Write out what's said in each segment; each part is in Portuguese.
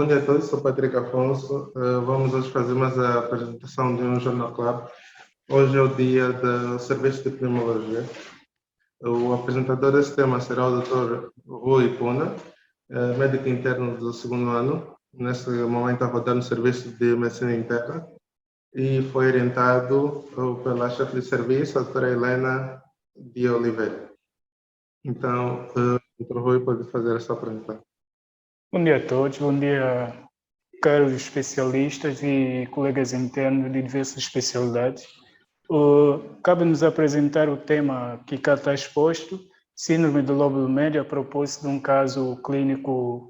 Bom dia a todos, sou Patrick Afonso. Vamos hoje fazer mais a apresentação de um Journal Club. Hoje é o dia do Serviço de Pneumologia. O apresentador desse tema será o Dr. Rui Puna, médico interno do segundo ano. Nesse momento, a rodar no Serviço de Medicina Interna. E foi orientado pela chefe de serviço, a doutora Helena de Oliveira. Então, o Dr. Rui pode fazer essa apresentação. Bom dia a todos, bom dia caros especialistas e colegas internos de diversas especialidades. Cabe-nos apresentar o tema que cá está exposto, síndrome do lóbulo médio, a propósito de um caso clínico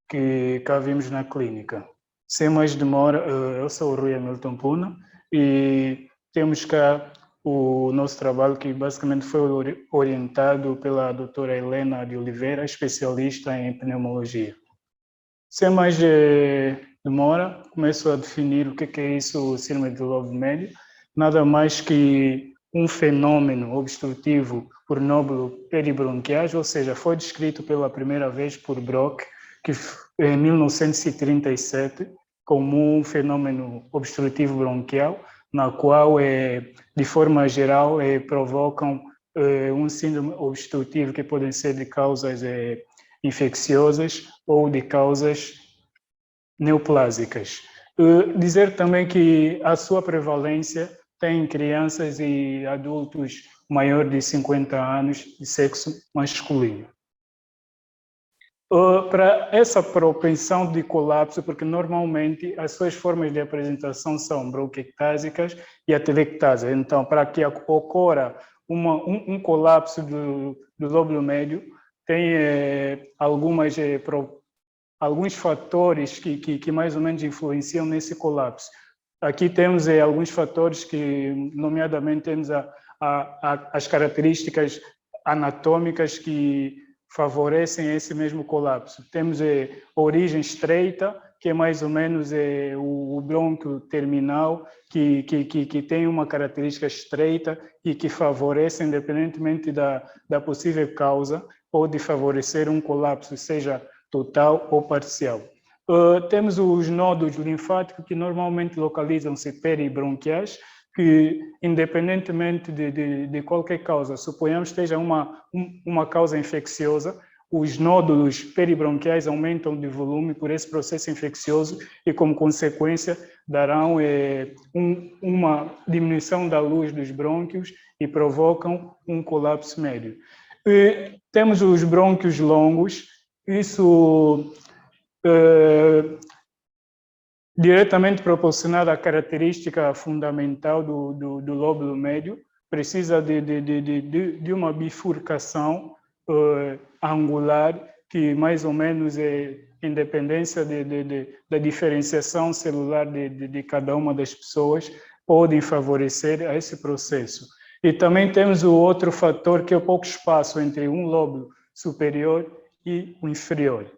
que cá vimos na clínica. Sem mais demora, eu sou o Rui Hamilton Puna e temos cá o nosso trabalho que basicamente foi orientado pela doutora Helena de Oliveira, especialista em pneumologia. Sem mais demora, começo a definir o que é isso, síndrome do lóbulo médio. Nada mais que um fenômeno obstrutivo por nódulo peribronquiais, ou seja, foi descrito pela primeira vez por Brock, que em 1937, como um fenômeno obstrutivo bronquial, na qual, de forma geral, provocam um síndrome obstrutivo que podem ser de causas infecciosas ou de causas neoplásicas. Dizer também que a sua prevalência tem em crianças e adultos maior de 50 anos de sexo masculino. Para essa propensão de colapso, porque normalmente as suas formas de apresentação são bronquiectásicas e atelectásicas. Então, para que ocorra um colapso do lóbulo médio, tem alguns fatores que mais ou menos influenciam nesse colapso. Aqui temos alguns fatores que, nomeadamente, temos as características anatômicas que favorecem esse mesmo colapso. Temos a origem estreita, que é mais ou menos o brônquio terminal, que tem uma característica estreita e que favorece, independentemente da possível causa, pode favorecer um colapso, seja total ou parcial. Temos os nódulos linfáticos, que normalmente localizam-se peribronquiais, que, independentemente de qualquer causa, suponhamos que esteja uma causa infecciosa, os nódulos peribronquiais aumentam de volume por esse processo infeccioso e, como consequência, darão uma diminuição da luz dos brônquios e provocam um colapso médio. Temos os brônquios longos, isso diretamente proporcionado à característica fundamental do lóbulo médio, precisa de uma bifurcação angular que mais ou menos em dependência da diferenciação celular de cada uma das pessoas, podem favorecer a esse processo. E também temos o outro fator, que é o pouco espaço entre um lóbulo superior e o inferior.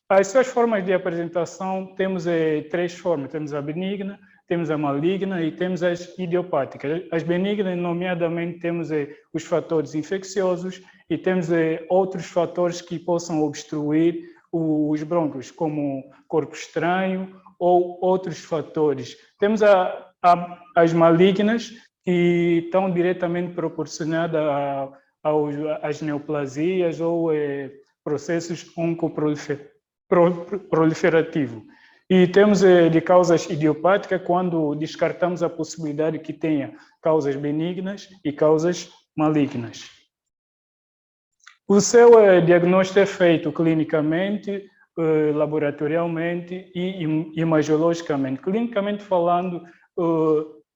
As suas formas de apresentação, temos três formas. Temos a benigna, temos a maligna e temos as idiopáticas. As benignas, nomeadamente, temos os fatores infecciosos e temos outros fatores que possam obstruir os brônquios, como corpo estranho ou outros fatores. Temos as malignas, que estão diretamente proporcionadas às neoplasias ou processos oncoproliferativos. E temos de causas idiopáticas quando descartamos a possibilidade que tenha causas benignas e causas malignas. O seu diagnóstico é feito clinicamente, laboratorialmente e imagiologicamente. Clinicamente falando,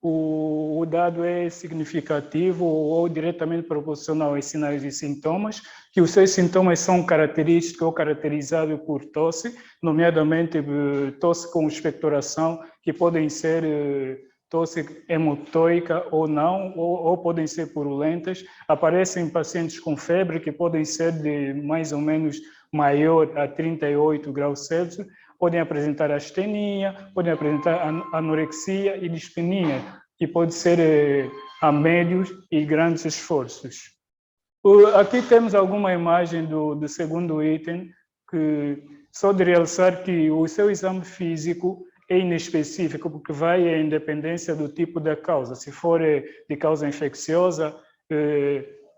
o dado é significativo ou diretamente proporcional aos sinais e sintomas, que os seus sintomas são característicos ou caracterizados por tosse, nomeadamente tosse com expectoração, que podem ser tosse hemotoica ou não, ou podem ser purulentas. Aparecem pacientes com febre, que podem ser de mais ou menos maior a 38 graus Celsius, podem apresentar astenia, podem apresentar anorexia e dispenia, que pode ser a médios e grandes esforços. Aqui temos alguma imagem do segundo item, que Só de realçar que o seu exame físico é inespecífico, porque vai em dependência do tipo da causa. Se for de causa infecciosa,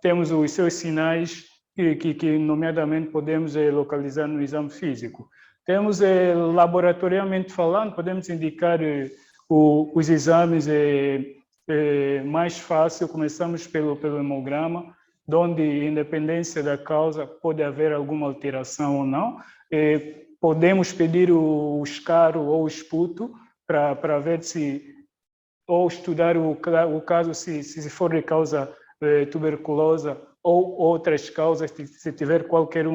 temos os seus sinais que nomeadamente, podemos localizar no exame físico. Temos, laboratorialmente falando, podemos indicar os exames mais fácil. Começamos pelo hemograma, onde, independência da causa, pode haver alguma alteração ou não. Podemos pedir o escaro ou o esputo para ver se, ou estudar o caso, se for de causa tuberculosa ou outras causas, se tiver qualquer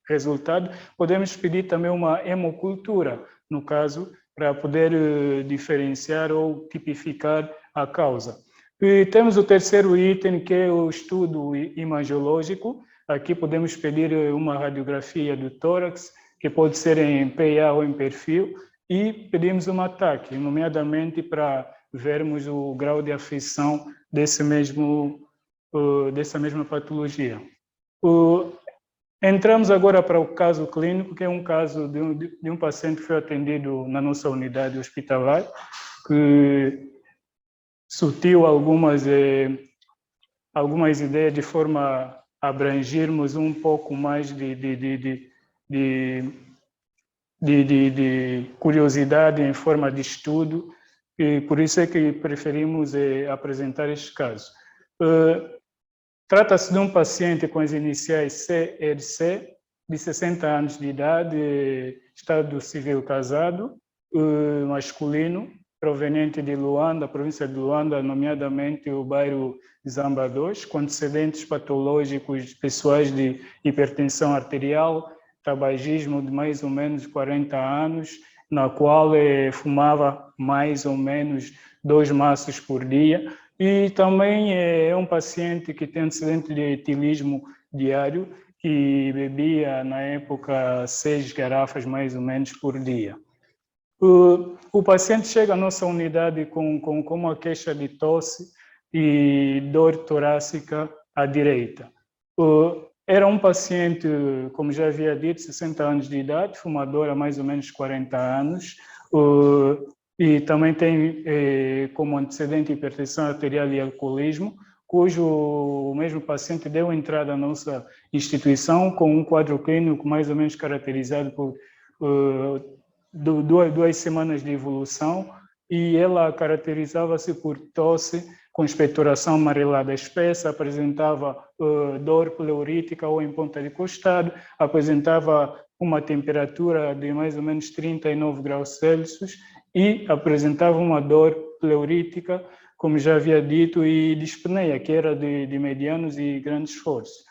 resultado. Podemos pedir também uma hemocultura, no caso, para poder diferenciar ou tipificar a causa. E temos o terceiro item, que é o estudo imagiológico. Aqui podemos pedir uma radiografia do tórax, que pode ser em PA ou em perfil, e pedimos um ataque, nomeadamente para vermos o grau de afeição dessa mesma patologia. Entramos agora para o caso clínico, que é um caso de um paciente que foi atendido na nossa unidade hospitalar, que surtiu algumas ideias de forma a abrangirmos um pouco mais de curiosidade em forma de estudo, e por isso é que preferimos apresentar este caso. Trata-se de um paciente com as iniciais CRC, de 60 anos de idade, estado civil casado, masculino, proveniente de Luanda, província de Luanda, nomeadamente o bairro Zamba 2, com antecedentes patológicos pessoais de hipertensão arterial, tabagismo de mais ou menos 40 anos, na qual fumava mais ou menos 2 maços por dia, e também é um paciente que tem antecedente de etilismo diário, que bebia na época 6 garrafas mais ou menos por dia. O paciente chega à nossa unidade com uma queixa de tosse e dor torácica à direita. Era um paciente, como já havia dito, 60 anos de idade, fumador há mais ou menos 40 anos, e também tem como antecedente hipertensão arterial e alcoolismo, cujo o mesmo paciente deu entrada à nossa instituição com um quadro clínico mais ou menos caracterizado por 2 semanas de evolução, e ela caracterizava-se por tosse com expectoração amarelada espessa, apresentava dor pleurítica ou em ponta de costado, apresentava uma temperatura de mais ou menos 39 graus Celsius e apresentava uma dor pleurítica, como já havia dito, e dispneia, que era de medianos e grandes esforços.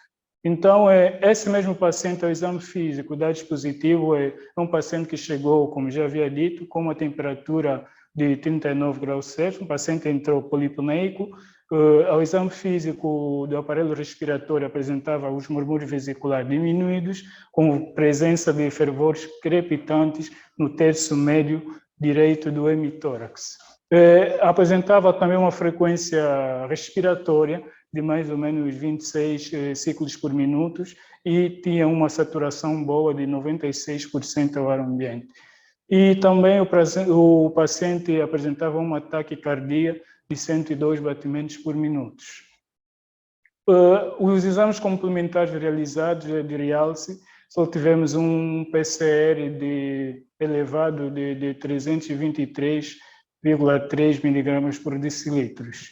Então, esse mesmo paciente, ao exame físico, dados positivo, é um paciente que chegou, como já havia dito, com uma temperatura de 39 graus Celsius, um paciente entrou polipneico. Ao exame físico do aparelho respiratório, apresentava os murmúrios vesiculares diminuídos, com presença de fervores crepitantes no terço médio direito do hemitórax. Apresentava também uma frequência respiratória de mais ou menos 26 ciclos por minuto e tinha uma saturação boa de 96% ao ar ambiente. E também o paciente apresentava uma taquicardia de 102 batimentos por minuto. Os exames complementares realizados de realce, só tivemos um PCR elevado de 323,3 miligramas por decilitros.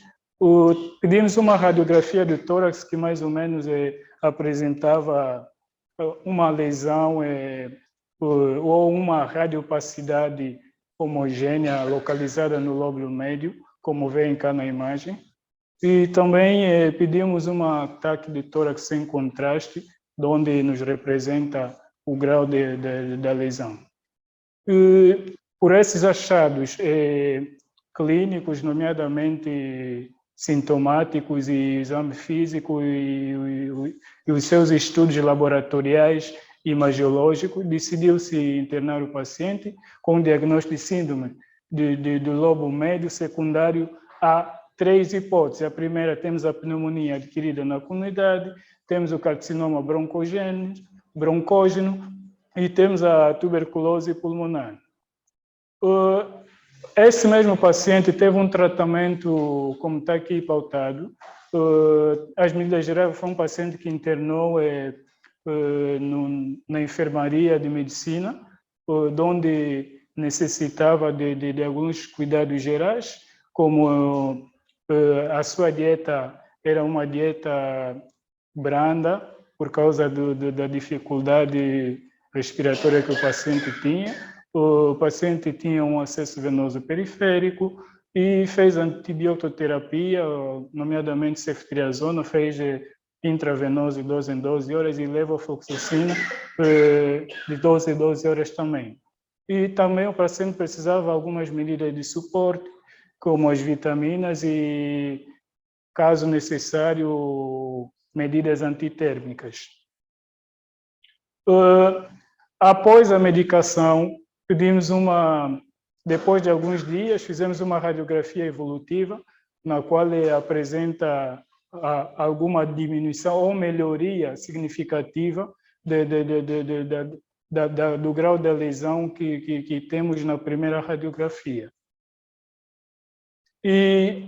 Pedimos uma radiografia do tórax que mais ou menos apresentava uma lesão ou uma radiopacidade homogênea localizada no lóbulo médio, como veem cá na imagem. E também pedimos um ataque de tórax sem contraste, onde nos representa o grau da lesão. E, por esses achados clínicos, nomeadamente sintomáticos e exame físico e os seus estudos laboratoriais e imagiológicos, decidiu-se internar o paciente com o diagnóstico de síndrome do lobo médio secundário a 3 hipóteses. A primeira, temos a pneumonia adquirida na comunidade, temos o carcinoma broncógeno, e temos a tuberculose pulmonar. Esse mesmo paciente teve um tratamento, como está aqui pautado. As medidas gerais, foi um paciente que internou na enfermaria de medicina, onde necessitava de alguns cuidados gerais, como a sua dieta era uma dieta branda, por causa da dificuldade respiratória que o paciente tinha. O paciente tinha um acesso venoso periférico e fez antibiototerapia, nomeadamente ceftriaxona, fez intravenoso de 12 em 12 horas e levofloxacina de 12 em 12 horas também. E também o paciente precisava de algumas medidas de suporte, como as vitaminas e, caso necessário, medidas antitérmicas. Após a medicação, depois de alguns dias, fizemos uma radiografia evolutiva, na qual apresenta alguma diminuição ou melhoria significativa do grau da lesão que temos na primeira radiografia. E,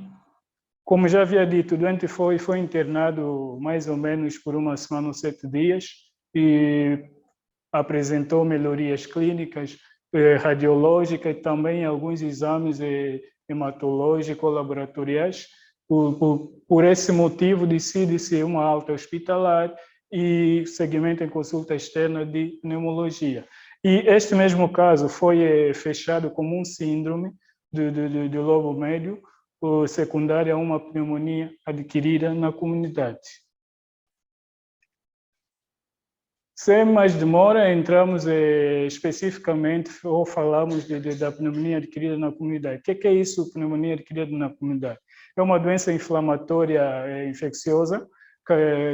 como já havia dito, o doente foi internado mais ou menos por 1 semana ou 7 dias e apresentou melhorias clínicas, radiológicas e também alguns exames hematológicos laboratoriais. Por esse motivo, decide-se uma alta hospitalar e segmento em consulta externa de pneumologia. E este mesmo caso foi fechado como um síndrome do lobo médio, secundária a uma pneumonia adquirida na comunidade. Sem mais demora, entramos especificamente, ou falamos da pneumonia adquirida na comunidade. O que é isso, pneumonia adquirida na comunidade? É uma doença inflamatória infecciosa,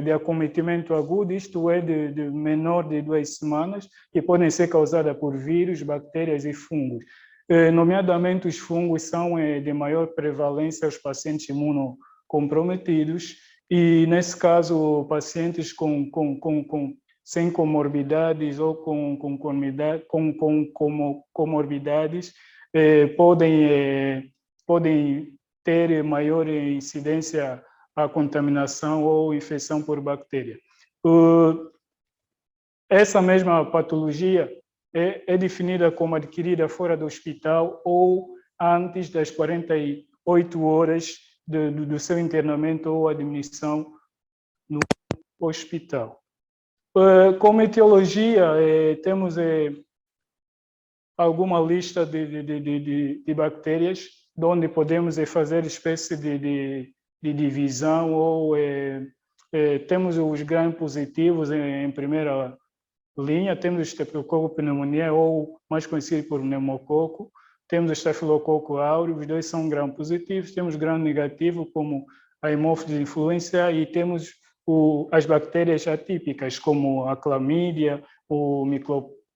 de acometimento agudo, isto é, de menor de 2 semanas, que podem ser causadas por vírus, bactérias e fungos. Nomeadamente, os fungos são de maior prevalência aos pacientes imunocomprometidos e, nesse caso, pacientes sem comorbidades ou com comorbidades podem ter maior incidência à contaminação ou infecção por bactéria. Essa mesma patologia é definida como adquirida fora do hospital ou antes das 48 horas do seu internamento ou admissão no hospital. Como etiologia, temos alguma lista de bactérias, onde podemos fazer espécie de divisão, ou temos os gram-positivos em primeira linha, temos o Streptococcus pneumoniae, ou mais conhecido por pneumococo, temos o Staphylococcus aureus, os dois são gram-positivos, temos gram-negativo, como a Haemophilus influenzae, e temos as bactérias atípicas, como a clamídia, o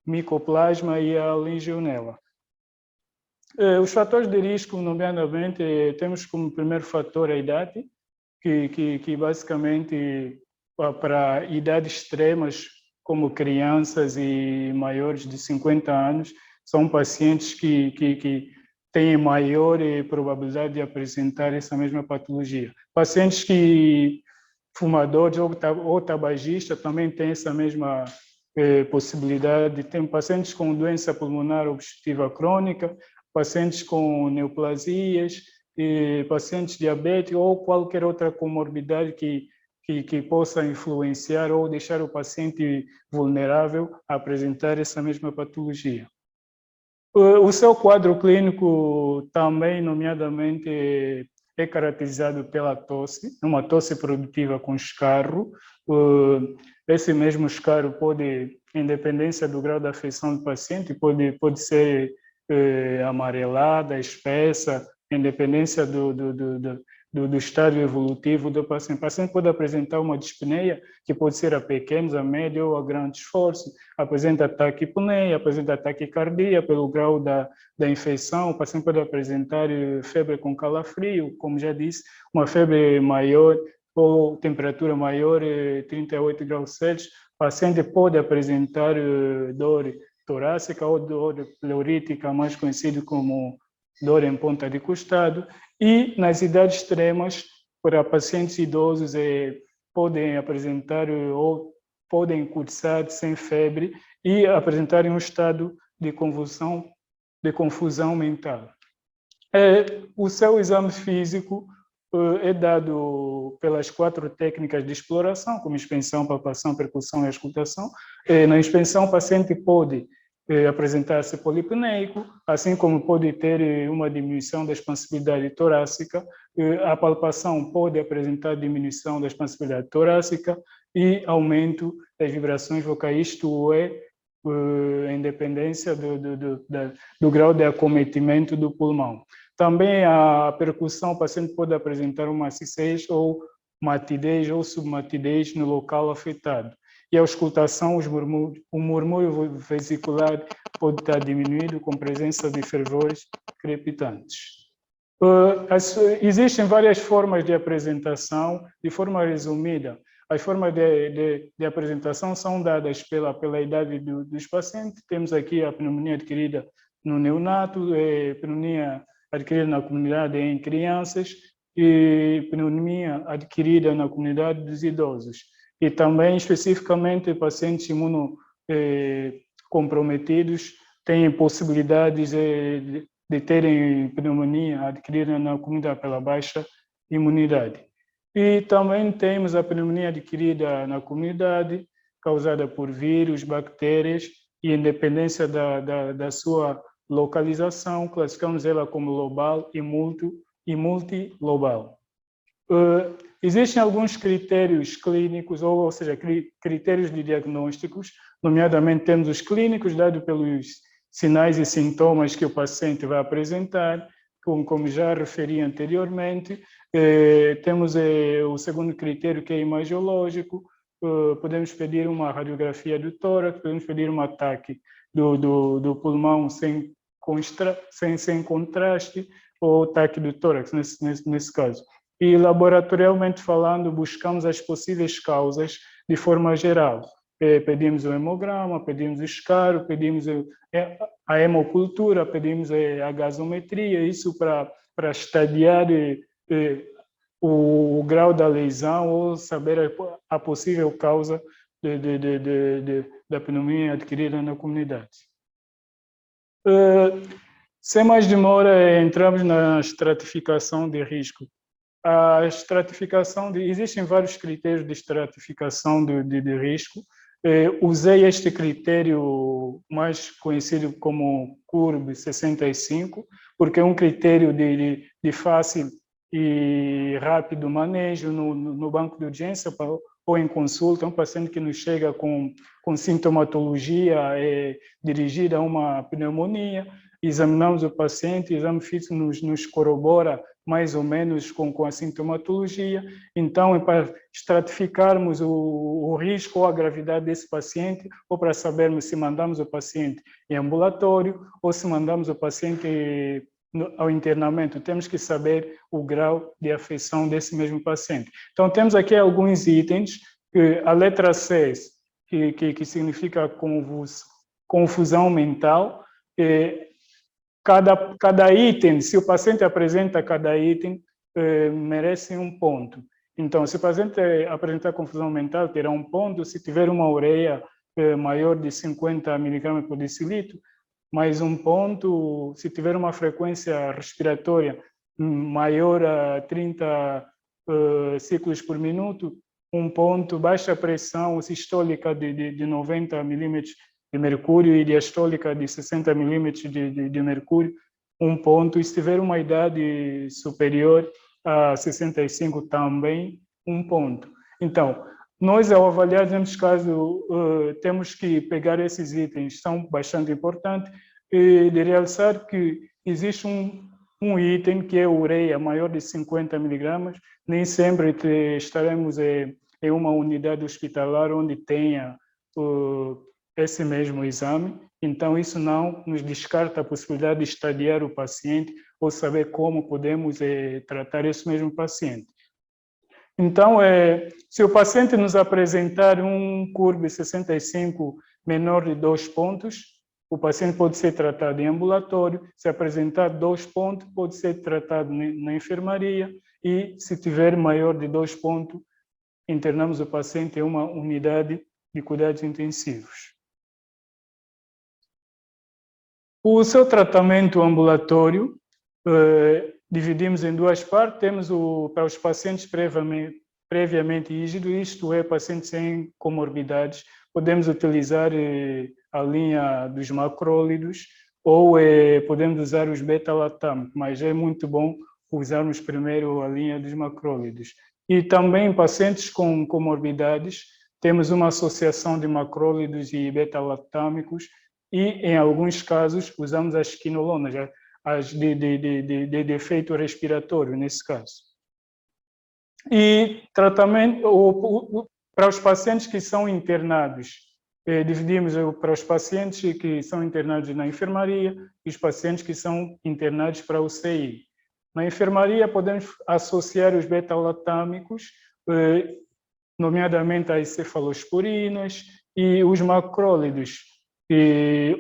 micoplasma e a legionela. Os fatores de risco, nomeadamente, temos como primeiro fator a idade, que basicamente, para idades extremas, como crianças e maiores de 50 anos, são pacientes que têm maior probabilidade de apresentar essa mesma patologia. Pacientes fumadores ou tabagistas também têm essa mesma possibilidade. Tem pacientes com doença pulmonar obstrutiva crônica, pacientes com neoplasias, pacientes diabéticos ou qualquer outra comorbidade que possa influenciar ou deixar o paciente vulnerável a apresentar essa mesma patologia. O seu quadro clínico também, nomeadamente, é caracterizado pela tosse, uma tosse produtiva com escarro. Esse mesmo escarro pode, em dependência do grau da afecção do paciente, pode ser amarelada, espessa, em dependência do estágio evolutivo do paciente. O paciente pode apresentar uma dispneia, que pode ser a pequenos, a médio ou a grande esforço, apresenta taquipneia, apresenta taquicardia pelo grau da infecção, o paciente pode apresentar febre com calafrio, como já disse, uma febre maior ou temperatura maior, 38 graus Celsius, paciente pode apresentar dor torácica ou dor pleurítica, mais conhecido como dor em ponta de costado, e nas idades extremas, para pacientes idosos, podem apresentar ou podem cursar sem febre e apresentarem um estado de confusão mental. O seu exame físico é dado pelas 4 técnicas de exploração, como inspeção, palpação, percussão e auscultação. Na inspeção, o paciente pode apresentar-se polipneico, assim como pode ter uma diminuição da expansibilidade torácica. A palpação pode apresentar diminuição da expansibilidade torácica e aumento das vibrações vocais, isto é, em dependência do grau de acometimento do pulmão. Também a percussão, o paciente pode apresentar uma maciez ou matidez ou submatidez no local afetado. E a auscultação, o murmúrio vesicular pode estar diminuído com presença de fervores crepitantes. Existem várias formas de apresentação. De forma resumida, as formas de apresentação são dadas pela idade dos pacientes. Temos aqui a pneumonia adquirida no neonato, pneumonia adquirida na comunidade em crianças e pneumonia adquirida na comunidade dos idosos. E também, especificamente, pacientes imunocomprometidos têm possibilidades de terem pneumonia adquirida na comunidade pela baixa imunidade. E também temos a pneumonia adquirida na comunidade, causada por vírus, bactérias, e em dependência da sua localização, classificamos ela como lobal e multilobal. Existem alguns critérios clínicos, ou seja, critérios de diagnósticos, nomeadamente temos os clínicos, dados pelos sinais e sintomas que o paciente vai apresentar, como já referi anteriormente. Temos o segundo critério, que é imagiológico. Podemos pedir uma radiografia do tórax, podemos pedir um ataque do pulmão sem contraste, ou ataque do tórax, nesse caso. E, laboratorialmente falando, buscamos as possíveis causas de forma geral. Pedimos o hemograma, pedimos o escaro, pedimos a hemocultura, pedimos a gasometria, isso para estadiar o grau da lesão ou saber a possível causa da pneumonia adquirida na comunidade. Sem mais demora, entramos na estratificação de risco. A estratificação, existem vários critérios de estratificação de risco. Usei este critério mais conhecido como CURB 65, porque é um critério de fácil e rápido manejo no banco de urgência ou em consulta. Um paciente que nos chega com sintomatologia dirigida a uma pneumonia, examinamos o paciente, o exame físico nos corrobora mais ou menos com a sintomatologia. Então, é para estratificarmos o risco ou a gravidade desse paciente, ou para sabermos se mandamos o paciente em ambulatório ou se mandamos o paciente ao internamento. Temos que saber o grau de afecção desse mesmo paciente. Então, temos aqui alguns itens. A letra C, que significa confusão mental. Cada item, se o paciente apresenta cada item, merece um ponto. Então, se o paciente apresentar confusão mental, terá um ponto. Se tiver uma ureia maior de 50 mg por decilitro, mais um ponto. Se tiver uma frequência respiratória maior a 30 ciclos por minuto, um ponto. Baixa pressão sistólica de 90 milímetros de mercúrio e diastólica de 60 milímetros de mercúrio, um ponto. E se tiver uma idade superior a 65, também um ponto. Então, nós, ao avaliar, nesse caso, temos que pegar esses itens, são bastante importantes, e de realçar que existe um item que é ureia maior de 50 miligramas. Nem sempre estaremos em uma unidade hospitalar onde tenha esse mesmo exame. Então, isso não nos descarta a possibilidade de estadiar o paciente ou saber como podemos tratar esse mesmo paciente. Então, se o paciente nos apresentar um CURB 65 menor de 2 pontos, o paciente pode ser tratado em ambulatório. Se apresentar 2 pontos, pode ser tratado na enfermaria. E se tiver maior de 2 pontos, internamos o paciente em uma unidade de cuidados intensivos. O seu tratamento ambulatório, dividimos em duas partes. Temos para os pacientes previamente rígidos, isto é, pacientes sem comorbidades, podemos utilizar a linha dos macrólidos ou podemos usar os beta-lactâmicos, mas é muito bom usarmos primeiro a linha dos macrólidos. E também em pacientes com comorbidades, temos uma associação de macrólidos e beta-lactâmicos e, em alguns casos, usamos as quinolonas, as de efeito respiratório, nesse caso. E tratamento para os pacientes que são internados, dividimos para os pacientes que são internados na enfermaria e os pacientes que são internados para a UCI. Na enfermaria, podemos associar os beta-lactâmicos, nomeadamente as cefalosporinas e os macrólidos,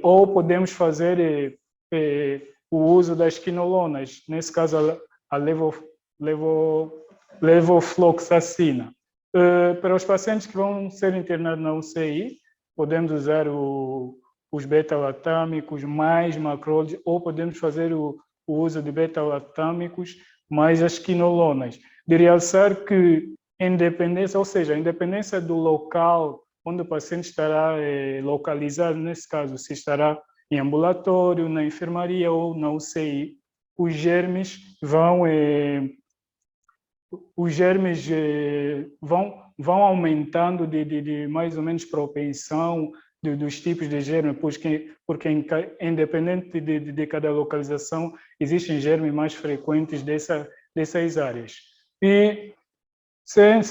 ou podemos fazer o uso das quinolonas, nesse caso a levofloxacina. Para os pacientes que vão ser internados na UCI, podemos usar os beta-lactâmicos mais macrólidos, ou podemos fazer o uso de beta-lactâmicos mais as quinolonas. De realçar que, independência, ou seja, a independência do local onde o paciente estará localizado, nesse caso, se estará em ambulatório, na enfermaria ou na UCI, os germes vão aumentando de mais ou menos propensão dos tipos de germes, porque independente de cada localização, existem germes mais frequentes dessas áreas. E, sem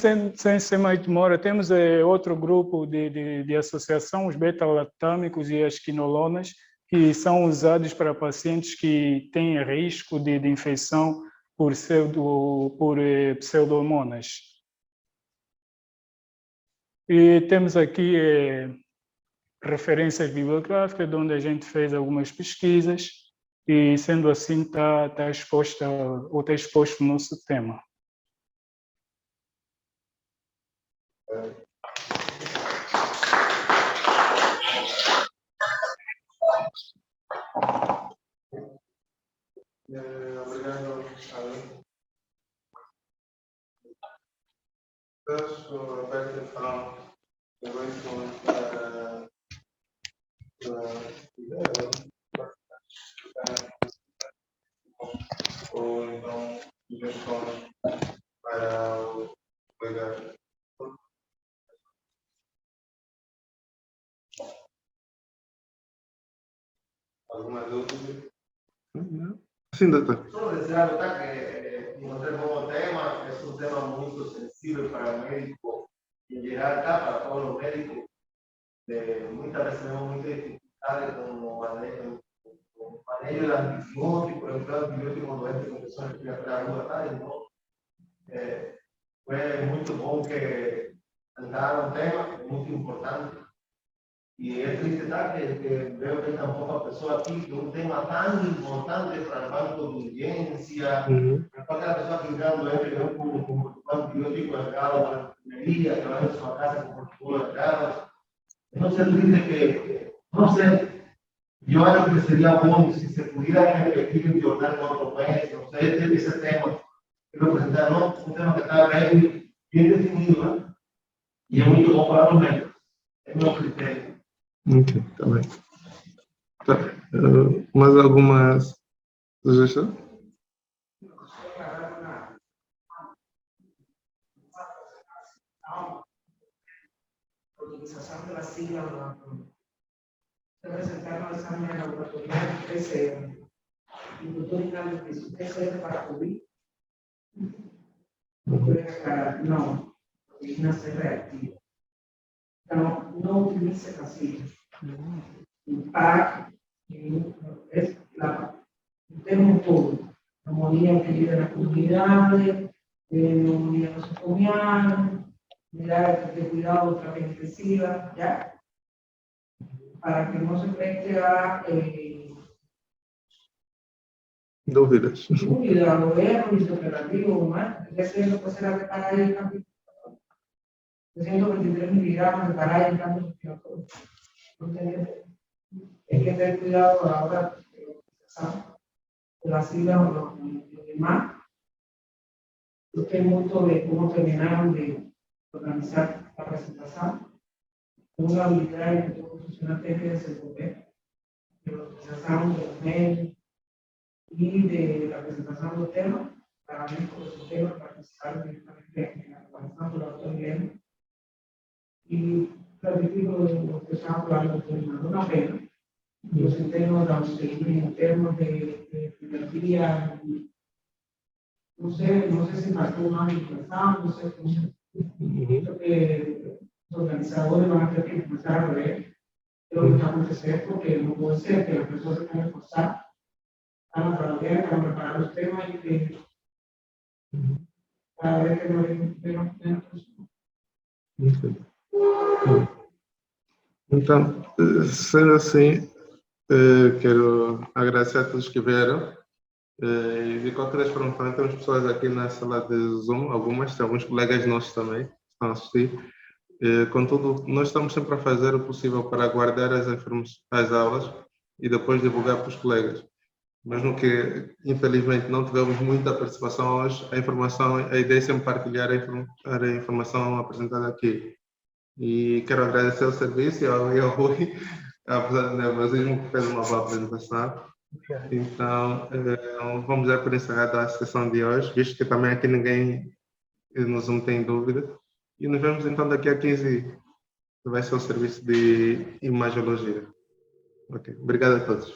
mais demora, temos outro grupo de associação, os beta-lactâmicos e as quinolonas, que são usados para pacientes que têm risco de infecção por pseudomonas. E temos aqui referências bibliográficas, onde a gente fez algumas pesquisas, e sendo assim está exposto o nosso tema. Obrigado, Alan. Estou aberto então ou então sugestões para o colega. Alguma dúvida? Sim, doutor. Solo desear notar que encontré un nuevo tema, es un tema muy sensible para el médico en general acá, para todos los médicos. Muchas veces tenemos muchas dificultades con manejo de antibióticos, por ejemplo, antibióticos no es de infección respiratoria aguda, ¿no? Fue muy bom que entraron un tema muy importante. Y es triste que veo que tampoco persona aquí que un tema tan importante para el banco de urgencia, para la persona que entrando con antibiótico delgado para la enfermería, que va a su casa con protocolo delgado. Entonces es triste que, no sé, yo creo que sería bueno si se pudiera repetir en jornal con otro mes, no sé, ese tema, quiero presentar, ¿no? Un tema que está bien definido, ¿no? Y es muy bueno para los médicos, es mi criterio. Ok, tá bem. Tá. Mais algumas sugestões? A utilización de la sigla representar los exámenes laboratoriales PCR. Y el doctor Rinaldo dice, ¿usted sirve para COVID? No, es una C reactiva. No utilice casilla. Para es la tenemos todo. La moneda que vive en las comunidades, neumonía nosocomial, unidades de cuidado ultraintensivas, ¿ya? Para que no se preste a Dúvidas. dúvida, gobierno y su operativo, ¿no? Ese puede ser la caraya en cambio de 123 miligramos de caraya en cambio respiratorio. Hay que tener cuidado a la hora de las siglas o lo demás. Yo estoy mucho de cómo terminaron de organizar la presentación. Una habilidad en que todo funcionario tiene que desenvolver de la presentación de los medios y de la presentación de los temas, para mí por esos temas participar directamente en la presentación de la autoridad. Y planifico de lo que estaba hablando de una pena. Los internos de internos de filosofía, no sé si pasó más interesado, no sé cómo. Creo que los organizadores van a tener que empezar a ver lo que está aconteciendo, porque no puede ser que las personas se tengan que esforzar, están para preparar los temas y que cada vez que no hay menos personas. Então, sendo assim, quero agradecer a todos que vieram. E de qualquer forma, também temos pessoas aqui na sala de Zoom, alguns colegas nossos também estão a assistir. Contudo, nós estamos sempre a fazer o possível para guardar as aulas e depois divulgar para os colegas. Mesmo que, infelizmente, não tivemos muita participação hoje, a ideia é sempre partilhar a informação apresentada aqui. E quero agradecer ao serviço e ao Rui, apesar do nervosismo, que fez uma boa apresentação. Então, vamos dar por encerrada a sessão de hoje, visto que também aqui ninguém nos não tem dúvida. E nos vemos então daqui a 15 dias, que vai ser o serviço de imagiologia. Ok, obrigado a todos.